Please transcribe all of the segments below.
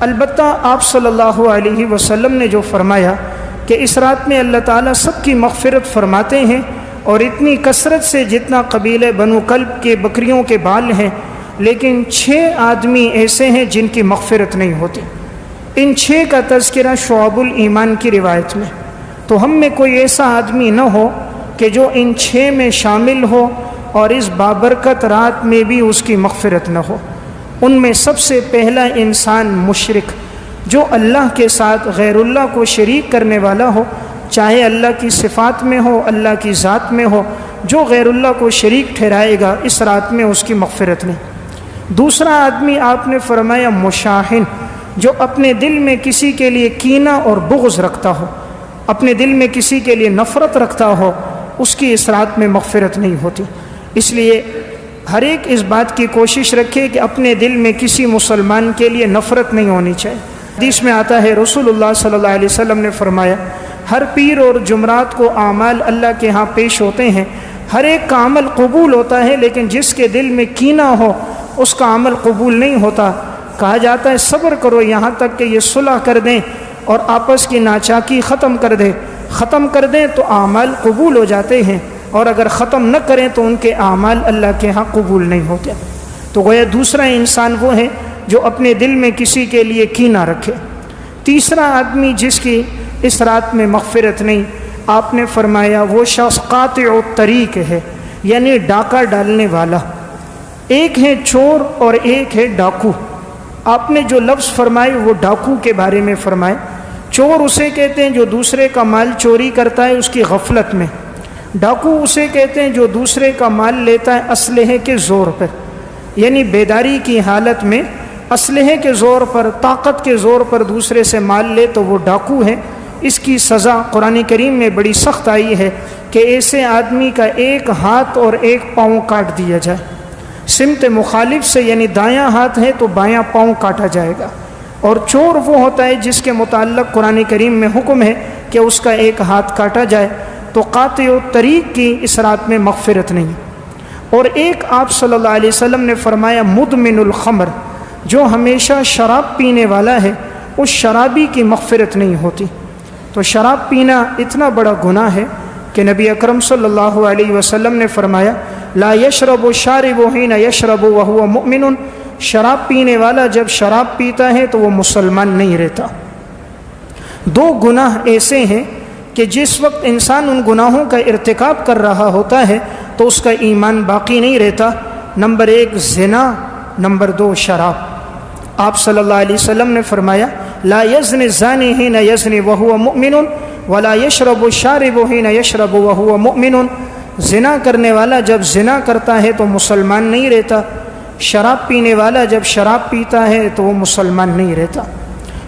البتہ آپ صلی اللہ علیہ وسلم نے جو فرمایا کہ اس رات میں اللہ تعالیٰ سب کی مغفرت فرماتے ہیں، اور اتنی کثرت سے جتنا قبیلے بنو کلب کے بکریوں کے بال ہیں، لیکن 6 آدمی ایسے ہیں جن کی مغفرت نہیں ہوتی۔ ان 6 کا تذکرہ شعب الایمان کی روایت میں۔ تو ہم میں کوئی ایسا آدمی نہ ہو کہ جو ان 6 میں شامل ہو اور اس بابرکت رات میں بھی اس کی مغفرت نہ ہو۔ ان میں سب سے پہلا انسان مشرک، جو اللہ کے ساتھ غیر اللہ کو شریک کرنے والا ہو، چاہے اللہ کی صفات میں ہو، اللہ کی ذات میں ہو، جو غیر اللہ کو شریک ٹھہرائے گا اس رات میں اس کی مغفرت نہیں۔ دوسرا آدمی آپ نے فرمایا مشاحن، جو اپنے دل میں کسی کے لیے کینہ اور بغض رکھتا ہو، اپنے دل میں کسی کے لیے نفرت رکھتا ہو، اس کی اس رات میں مغفرت نہیں ہوتی۔ اس لیے ہر ایک اس بات کی کوشش رکھے کہ اپنے دل میں کسی مسلمان کے لیے نفرت نہیں ہونی چاہیے۔ حدیث میں آتا ہے رسول اللہ صلی اللہ علیہ وسلم نے فرمایا، ہر پیر اور جمعرات کو اعمال اللہ کے ہاں پیش ہوتے ہیں، ہر ایک کا عمل قبول ہوتا ہے، لیکن جس کے دل میں کینہ ہو اس کا عمل قبول نہیں ہوتا۔ کہا جاتا ہے صبر کرو یہاں تک کہ یہ صلح کر دیں اور آپس کی ناچاکی ختم کر دیں تو اعمال قبول ہو جاتے ہیں، اور اگر ختم نہ کریں تو ان کے اعمال اللہ کے ہاں قبول نہیں ہوتے۔ تو گویا دوسرا انسان وہ ہے جو اپنے دل میں کسی کے لیے کینہ رکھے۔ تیسرا آدمی جس کی اس رات میں مغفرت نہیں، آپ نے فرمایا وہ شخص قاطع الطریق ہے، یعنی ڈاکہ ڈالنے والا۔ ایک ہے چور اور ایک ہے ڈاکو۔ آپ نے جو لفظ فرمائے وہ ڈاکو کے بارے میں فرمائے۔ چور اسے کہتے ہیں جو دوسرے کا مال چوری کرتا ہے اس کی غفلت میں، ڈاکو اسے کہتے ہیں جو دوسرے کا مال لیتا ہے اسلحے کے زور پر، یعنی بیداری کی حالت میں اسلحے کے زور پر، طاقت کے زور پر دوسرے سے مال لے تو وہ ڈاکو ہے۔ اس کی سزا قرآن کریم میں بڑی سخت آئی ہے کہ ایسے آدمی کا ایک ہاتھ اور ایک پاؤں کاٹ دیا جائے، سمت مخالف سے، یعنی دایاں ہاتھ ہے تو بایاں پاؤں کاٹا جائے گا۔ اور چور وہ ہوتا ہے جس کے متعلق قرآن کریم میں حکم ہے کہ اس کا ایک ہاتھ کاٹا جائے۔ تو قاطع الطریق کی اس رات میں مغفرت نہیں۔ اور ایک آپ صلی اللہ علیہ وسلم نے فرمایا مدمن الخمر، جو ہمیشہ شراب پینے والا ہے، اس شرابی کی مغفرت نہیں ہوتی۔ تو شراب پینا اتنا بڑا گناہ ہے کہ نبی اکرم صلی اللہ علیہ وسلم نے فرمایا لا یشرب الشارب حین یشرب وهو مؤمن، شراب پینے والا جب شراب پیتا ہے تو وہ مسلمان نہیں رہتا۔ 2 گناہ ایسے ہیں کہ جس وقت انسان ان گناہوں کا ارتکاب کر رہا ہوتا ہے تو اس کا ایمان باقی نہیں رہتا۔ نمبر 1 زنا، نمبر 2 شراب۔ آپ صلی اللہ علیہ وسلم نے فرمایا لا یزنی الزانی حین یزنی وهو مؤمن ولا یشرب الشارب حین یشرب وهو مؤمن، زنا کرنے والا جب زنا کرتا ہے تو مسلمان نہیں رہتا، شراب پینے والا جب شراب پیتا ہے تو وہ مسلمان نہیں رہتا۔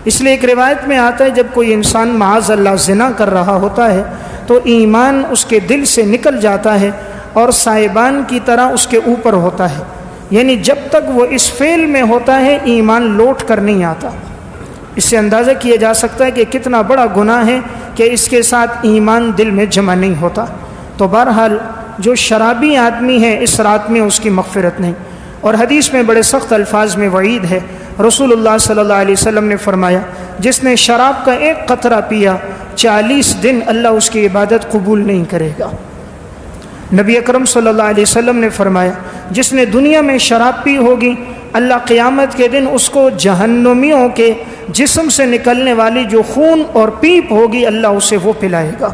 اس لیے ایک روایت میں آتا ہے جب کوئی انسان معاذ اللہ زنا کر رہا ہوتا ہے تو ایمان اس کے دل سے نکل جاتا ہے اور سائبان کی طرح اس کے اوپر ہوتا ہے، یعنی جب تک وہ اس فعل میں ہوتا ہے ایمان لوٹ کر نہیں آتا۔ اس سے اندازہ کیا جا سکتا ہے کہ کتنا بڑا گناہ ہے کہ اس کے ساتھ ایمان دل میں جمع نہیں ہوتا۔ تو بہرحال جو شرابی آدمی ہے اس رات میں اس کی مغفرت نہیں۔ اور حدیث میں بڑے سخت الفاظ میں وعید ہے۔ رسول اللہ صلی اللہ علیہ وسلم نے فرمایا جس نے شراب کا ایک قطرہ پیا 40 دن اللہ اس کی عبادت قبول نہیں کرے گا۔ نبی اکرم صلی اللہ علیہ وسلم نے فرمایا جس نے دنیا میں شراب پی ہوگی اللہ قیامت کے دن اس کو جہنمیوں کے جسم سے نکلنے والی جو خون اور پیپ ہوگی اللہ اسے وہ پلائے گا۔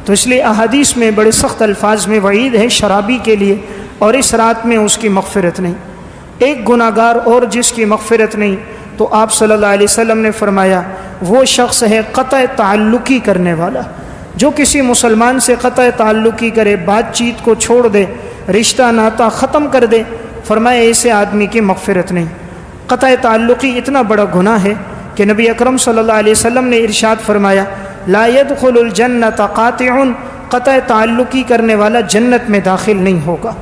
تو اس لیے احادیث میں بڑے سخت الفاظ میں وعید ہے شرابی کے لیے، اور اس رات میں اس کی مغفرت نہیں۔ ایک گناہ گار اور جس کی مغفرت نہیں تو آپ صلی اللہ علیہ وسلم نے فرمایا وہ شخص ہے قطع تعلقی کرنے والا، جو کسی مسلمان سے قطع تعلقی کرے، بات چیت کو چھوڑ دے، رشتہ ناتا ختم کر دے، فرمایا ایسے آدمی کی مغفرت نہیں۔ قطع تعلقی اتنا بڑا گناہ ہے کہ نبی اکرم صلی اللہ علیہ وسلم نے ارشاد فرمایا لا يدخل الجنت قاطع، قطع تعلقی کرنے والا جنت میں داخل نہیں ہوگا۔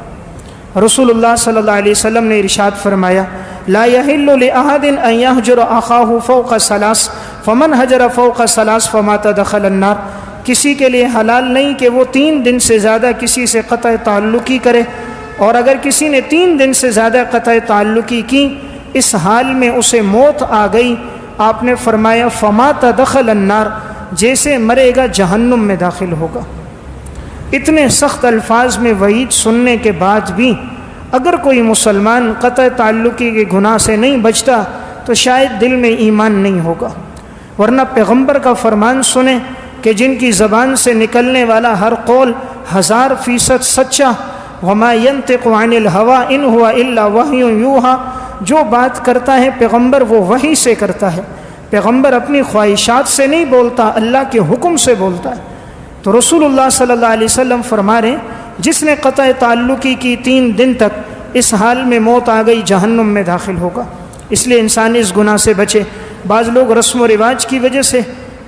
رسول اللہ صلی اللہ علیہ وسلم نے ارشاد فرمایا لا يحل لأحد ان يهجر اخاه فوق 3 فمن هجر فوق 3 فمات دخل النار، کسی کے لیے حلال نہیں کہ وہ 3 دن سے زیادہ کسی سے قطع تعلقی کرے، اور اگر کسی نے 3 دن سے زیادہ قطع تعلقی کی اس حال میں اسے موت آ گئی، آپ نے فرمایا فمات دخل النار، جیسے مرے گا جہنم میں داخل ہوگا۔ اتنے سخت الفاظ میں وعید سننے کے بعد بھی اگر کوئی مسلمان قطع تعلقی کے گناہ سے نہیں بچتا تو شاید دل میں ایمان نہیں ہوگا، ورنہ پیغمبر کا فرمان سنیں کہ جن کی زبان سے نکلنے والا ہر قول 1000% سچا، وما ينطق عن الهوى ان هو الا وحی یوحی، جو بات کرتا ہے پیغمبر وہ وحی سے کرتا ہے، پیغمبر اپنی خواہشات سے نہیں بولتا، اللہ کے حکم سے بولتا ہے۔ تو رسول اللہ صلی اللہ علیہ وسلم فرما رہے ہیں جس نے قطع تعلقی کی 3 دن تک اس حال میں موت آ گئی جہنم میں داخل ہوگا۔ اس لیے انسان اس گناہ سے بچے۔ بعض لوگ رسم و رواج کی وجہ سے،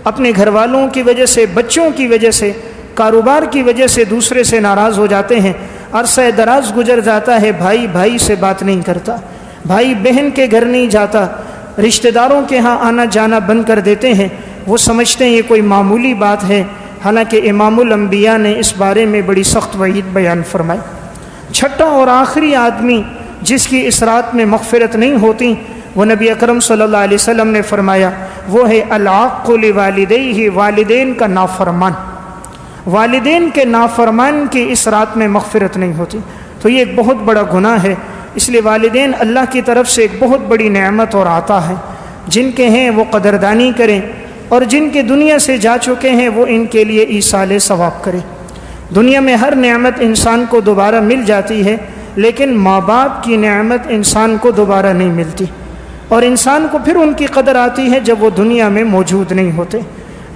اپنے گھر والوں کی وجہ سے، بچوں کی وجہ سے، کاروبار کی وجہ سے دوسرے سے ناراض ہو جاتے ہیں، عرصہ دراز گزر جاتا ہے، بھائی بھائی سے بات نہیں کرتا، بھائی بہن کے گھر نہیں جاتا، رشتہ داروں کے ہاں آنا جانا بند کر دیتے ہیں، وہ سمجھتے ہیں یہ کوئی معمولی بات ہے، حالانکہ امام الانبیاء نے اس بارے میں بڑی سخت وعید بیان فرمائی۔ چھٹا اور آخری آدمی جس کی اس رات میں مغفرت نہیں ہوتی، وہ نبی اکرم صلی اللہ علیہ وسلم نے فرمایا وہ ہے العاق لوالدیہ، والدین کا نافرمان۔ والدین کے نافرمان کی اس رات میں مغفرت نہیں ہوتی، تو یہ ایک بہت بڑا گناہ ہے۔ اس لیے والدین اللہ کی طرف سے ایک بہت بڑی نعمت اور عطا ہے، جن کے ہیں وہ قدردانی کریں، اور جن کے دنیا سے جا چکے ہیں وہ ان کے لیے ایصال ثواب کریں۔ دنیا میں ہر نعمت انسان کو دوبارہ مل جاتی ہے، لیکن ماں باپ کی نعمت انسان کو دوبارہ نہیں ملتی، اور انسان کو پھر ان کی قدر آتی ہے جب وہ دنیا میں موجود نہیں ہوتے۔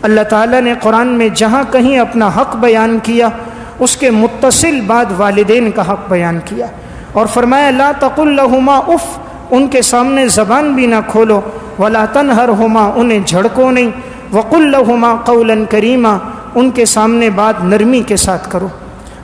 اللہ تعالیٰ نے قرآن میں جہاں کہیں اپنا حق بیان کیا، اس کے متصل بعد والدین کا حق بیان کیا، اور فرمایا لا تقل لہما اف، ان کے سامنے زبان بھی نہ کھولو، ولا تنہرہما، انہیں جھڑکو نہیں، وقل لہما قولا کریما، ان کے سامنے بات نرمی کے ساتھ کرو،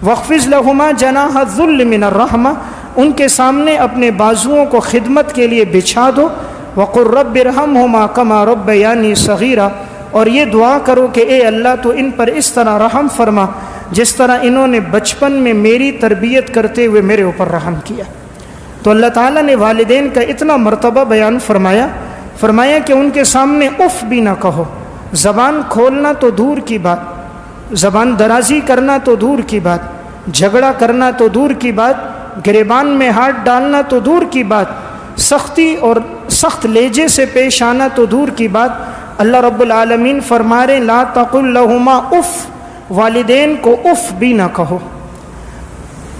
واخفض لہما جناح الذل من الرحمہ، ان کے سامنے اپنے بازوؤں کو خدمت کے لیے بچھا دو، وقل رب ارحمہما کما ربیانی صغیرا، اور یہ دعا کرو کہ اے اللہ تو ان پر اس طرح رحم فرما جس طرح انہوں نے بچپن میں میری تربیت کرتے ہوئے میرے اوپر رحم کیا۔ تو اللہ تعالیٰ نے والدین کا اتنا مرتبہ بیان فرمایا کہ ان کے سامنے اف بھی نہ کہو، زبان کھولنا تو دور کی بات، زبان درازی کرنا تو دور کی بات، جھگڑا کرنا تو دور کی بات، گریبان میں ہاتھ ڈالنا تو دور کی بات، سختی اور سخت لہجے سے پیش آنا تو دور کی بات۔ اللہ رب العالمین فرما رہے لا تقل لہما اف، والدین کو اف بھی نہ کہو۔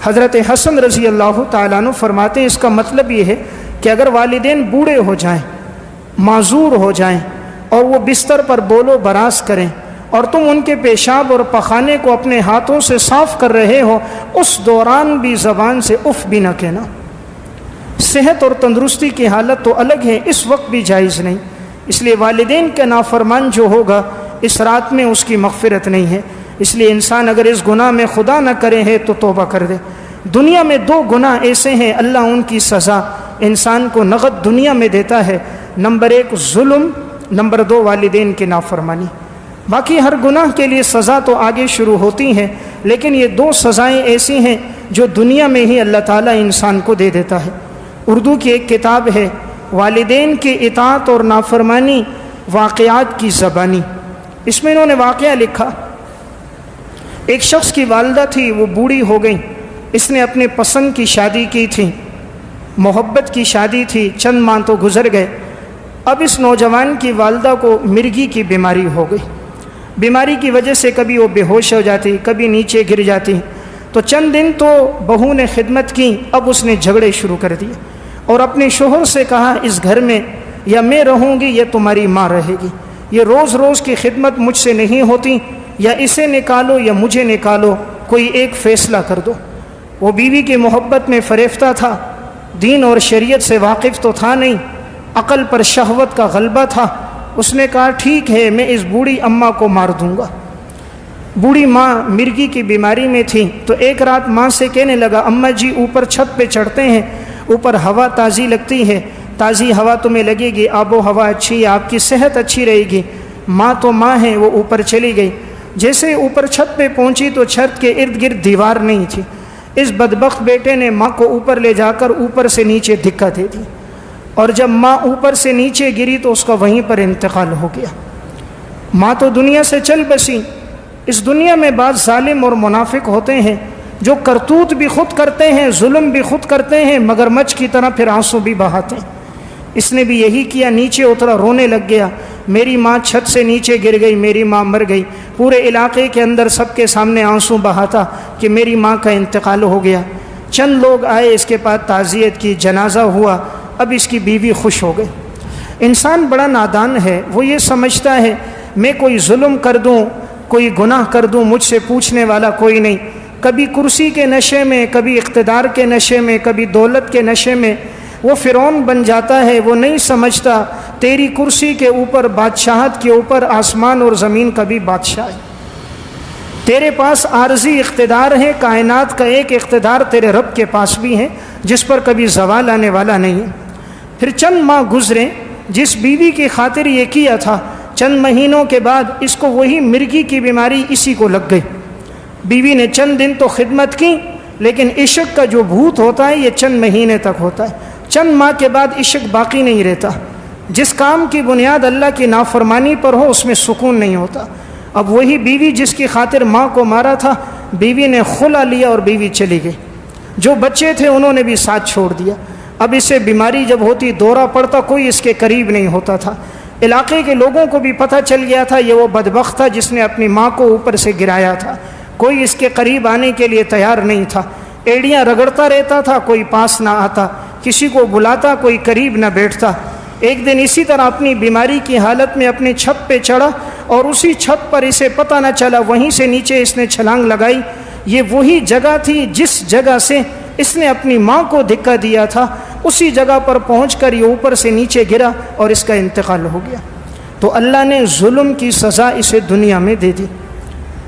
حضرت حسن رضی اللہ تعالیٰ عنہ فرماتے ہیں اس کا مطلب یہ ہے کہ اگر والدین بوڑھے ہو جائیں، معذور ہو جائیں، اور وہ بستر پر بول و براز کریں، اور تم ان کے پیشاب اور پخانے کو اپنے ہاتھوں سے صاف کر رہے ہو، اس دوران بھی زبان سے اف بھی نہ کہنا۔ صحت اور تندرستی کی حالت تو الگ ہے، اس وقت بھی جائز نہیں۔ اس لیے والدین کا نافرمان جو ہوگا اس رات میں اس کی مغفرت نہیں ہے۔ اس لیے انسان اگر اس گناہ میں خدا نہ کرے ہے تو توبہ کر دے۔ دنیا میں 2 گناہ ایسے ہیں اللہ ان کی سزا انسان کو نقد دنیا میں دیتا ہے، نمبر 1 ظلم، نمبر 2 والدین کی نافرمانی۔ باقی ہر گناہ کے لیے سزا تو آگے شروع ہوتی ہے، لیکن یہ 2 سزائیں ایسی ہیں جو دنیا میں ہی اللہ تعالیٰ انسان کو دے دیتا ہے۔ اردو کی ایک کتاب ہے والدین کی اطاعت اور نافرمانی واقعات کی زبانی، اس میں انہوں نے واقعہ لکھا۔ ایک شخص کی والدہ تھی، وہ بوڑھی ہو گئی، اس نے اپنے پسند کی شادی کی تھی، محبت کی شادی تھی، چند ماہ تو گزر گئے۔ اب اس نوجوان کی والدہ کو مرگی کی بیماری ہو گئی۔ بیماری کی وجہ سے کبھی وہ بے ہوش ہو جاتی، کبھی نیچے گر جاتی۔ تو چند دن تو بہو نے خدمت کی، اب اس نے جھگڑے شروع کر دیے اور اپنے شوہر سے کہا اس گھر میں یا میں رہوں گی یا تمہاری ماں رہے گی، یہ روز روز کی خدمت مجھ سے نہیں ہوتی، یا اسے نکالو یا مجھے نکالو، کوئی ایک فیصلہ کر دو۔ وہ بیوی کی محبت میں فریفتہ تھا، دین اور شریعت سے واقف تو تھا نہیں، عقل پر شہوت کا غلبہ تھا۔ اس نے کہا ٹھیک ہے میں اس بوڑھی اماں کو مار دوں گا۔ بوڑھی ماں مرگی کی بیماری میں تھی، تو ایک رات ماں سے کہنے لگا اماں جی اوپر چھت پہ چڑھتے ہیں، اوپر ہوا تازی لگتی ہے، تازی ہوا تمہیں لگے گی، آب و ہوا اچھی ہے، آپ کی صحت اچھی رہے گی۔ ماں تو ماں ہے، وہ اوپر چلی گئی۔ جیسے اوپر چھت پہ پہنچی تو چھت کے ارد گرد دیوار نہیں تھی۔ اس بدبخت بیٹے نے ماں کو اوپر لے جا کر اوپر سے نیچے دھکا دے دی، اور جب ماں اوپر سے نیچے گری تو اس کا وہیں پر انتقال ہو گیا۔ ماں تو دنیا سے چل بسی۔ اس دنیا میں بعض ظالم اور منافق ہوتے ہیں جو کرتوت بھی خود کرتے ہیں، ظلم بھی خود کرتے ہیں، مگر مچھ کی طرح پھر آنسو بھی بہاتے ہیں۔ اس نے بھی یہی کیا، نیچے اترا، رونے لگ گیا، میری ماں چھت سے نیچے گر گئی، میری ماں مر گئی۔ پورے علاقے کے اندر سب کے سامنے آنسو بہاتا کہ میری ماں کا انتقال ہو گیا۔ چند لوگ آئے، اس کے بعد تعزیت کی، جنازہ ہوا، اب اس کی بیوی خوش ہو گئی۔ انسان بڑا نادان ہے، وہ یہ سمجھتا ہے میں کوئی ظلم کر دوں، کوئی گناہ کر دوں، مجھ سے پوچھنے والا کوئی نہیں۔ کبھی کرسی کے نشے میں، کبھی اقتدار کے نشے میں، کبھی دولت کے نشے میں وہ فرعون بن جاتا ہے۔ وہ نہیں سمجھتا تیری کرسی کے اوپر، بادشاہت کے اوپر آسمان اور زمین کا بھی بادشاہ ہے۔ تیرے پاس عارضی اقتدار ہے، کائنات کا ایک اقتدار تیرے رب کے پاس بھی ہے جس پر کبھی زوال آنے والا نہیں ہے۔ پھر چند ماہ گزرے، جس بیوی کی خاطر یہ کیا تھا، چند مہینوں کے بعد اس کو وہی مرگی کی بیماری اسی کو لگ گئی۔ بیوی نے چند دن تو خدمت کی، لیکن عشق کا جو بھوت ہوتا ہے یہ چند مہینے تک ہوتا ہے۔ چند ماہ کے بعد عشق باقی نہیں رہتا۔ جس کام کی بنیاد اللہ کی نافرمانی پر ہو اس میں سکون نہیں ہوتا۔ اب وہی بیوی جس کی خاطر ماں کو مارا تھا، بیوی نے خلا لیا اور بیوی چلی گئی۔ جو بچے تھے انہوں نے بھی ساتھ چھوڑ دیا۔ اب اسے بیماری جب ہوتی، دورہ پڑتا، کوئی اس کے قریب نہیں ہوتا تھا۔ علاقے کے لوگوں کو بھی پتہ چل گیا تھا یہ وہ بدبخت تھا جس نے اپنی ماں کو اوپر سے گرایا تھا۔ کوئی اس کے قریب آنے کے لیے تیار نہیں تھا۔ ایڑیاں رگڑتا رہتا تھا، کوئی پاس نہ آتا، کسی کو بلاتا، کوئی قریب نہ بیٹھتا۔ ایک دن اسی طرح اپنی بیماری کی حالت میں اپنی چھت پہ چڑھا، اور اسی چھت پر اسے پتہ نہ چلا، وہیں سے نیچے اس نے چھلانگ لگائی۔ یہ وہی جگہ تھی جس جگہ سے اس نے اپنی ماں کو دھکا دیا تھا۔ اسی جگہ پر پہنچ کر یہ اوپر سے نیچے گرا اور اس کا انتقال ہو گیا۔ تو اللہ نے ظلم کی سزا اسے دنیا میں دے دی۔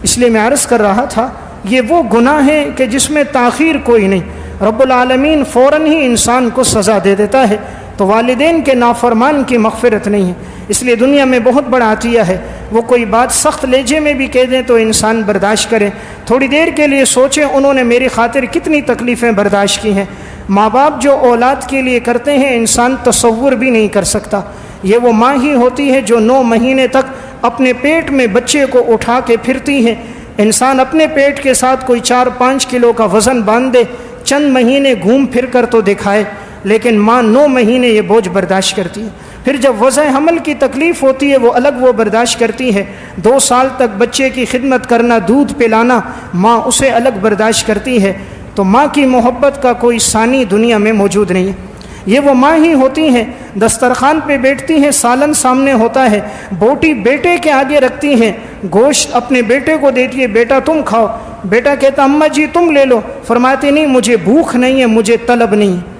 اس لیے میں عرض کر رہا تھا یہ وہ گناہ ہے کہ جس میں تاخیر کوئی نہیں، رب العالمین فوراً ہی انسان کو سزا دے دیتا ہے۔ تو والدین کے نافرمان کی مغفرت نہیں ہے۔ اس لیے دنیا میں بہت بڑا عطیہ ہے، وہ کوئی بات سخت لہجے میں بھی کہہ دیں تو انسان برداشت کرے، تھوڑی دیر کے لیے سوچیں انہوں نے میری خاطر کتنی تکلیفیں برداشت کی ہیں۔ ماں باپ جو اولاد کے لیے کرتے ہیں انسان تصور بھی نہیں کر سکتا۔ یہ وہ ماں ہی ہوتی ہے جو 9 مہینے تک اپنے پیٹ میں بچے کو اٹھا کے پھرتی ہے۔ انسان اپنے پیٹ کے ساتھ کوئی 4-5 کلو کا وزن باندھ دے، چند مہینے گھوم پھر کر تو دکھائے، لیکن ماں 9 مہینے یہ بوجھ برداشت کرتی ہے۔ پھر جب وضع حمل کی تکلیف ہوتی ہے وہ الگ وہ برداشت کرتی ہے۔ 2 سال تک بچے کی خدمت کرنا، دودھ پلانا، ماں اسے الگ برداشت کرتی ہے۔ تو ماں کی محبت کا کوئی ثانی دنیا میں موجود نہیں ہے۔ یہ وہ ماں ہی ہوتی ہیں، دسترخوان پہ بیٹھتی ہیں، سالن سامنے ہوتا ہے، بوٹی بیٹے کے آگے رکھتی ہیں، گوشت اپنے بیٹے کو دیتی ہے، بیٹا تم کھاؤ۔ بیٹا کہتا اماں جی تم لے لو، فرماتے نہیں مجھے بھوک نہیں ہے، مجھے طلب نہیں ہے۔